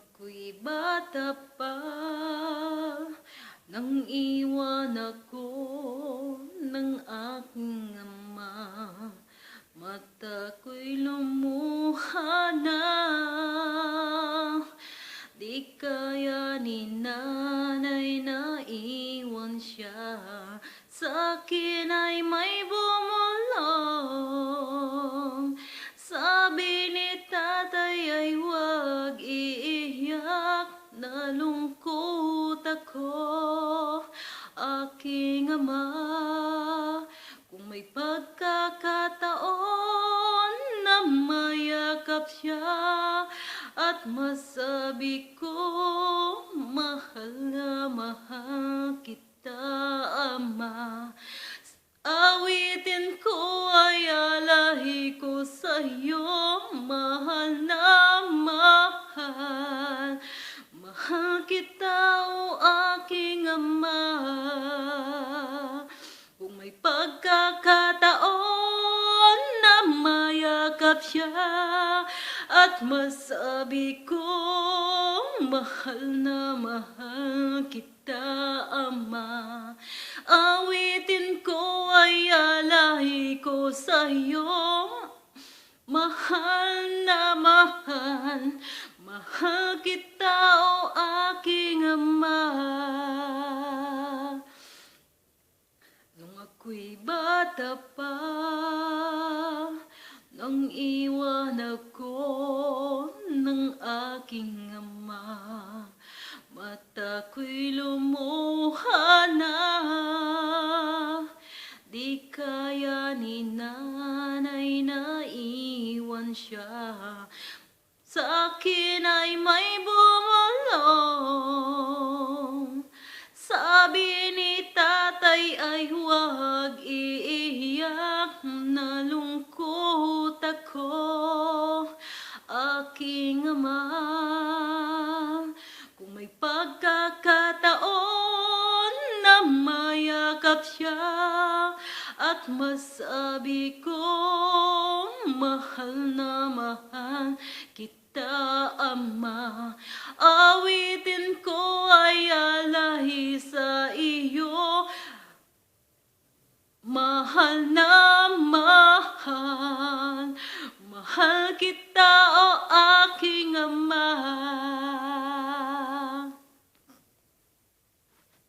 Ako'y bata pa nang iwan ako ng aking ama. Mata ko'y lumuha na, di kaya ni nanay na iwan siya. Sa akin ay may bumulong, sabi ni tatay ay huwag iiyak. Nalungkot ako, aking ama. Kung may pagkakataon na mayakap siya at masabi ko, mahal na mahal kita, ama. Awitin ko ay alahi ko sa'yo, mahal na mahal. Mahal kita, o aking ama. Kung may pagkakataon na mayakap siya at masabi ko, mahal na mahal kita, ama. Awitin ko ay alahi ko sa'yo, mahal na mahal. Mahal kita, o aking ama. Nung ako'y bata pa, nang iwan ako ng aking ama. Mata ko'y lumuha na, di kaya ni nanay na iwan siya. Sa akin ay may bumulong, sabi ni tatay ay huwag iiyak. Nalungkot ako, aking ama. Kung may pagkakataon na mayakap siya at masabi ko, mahal na mahal kita, ama. Awitin ko ay alahi sa iyo, mahal na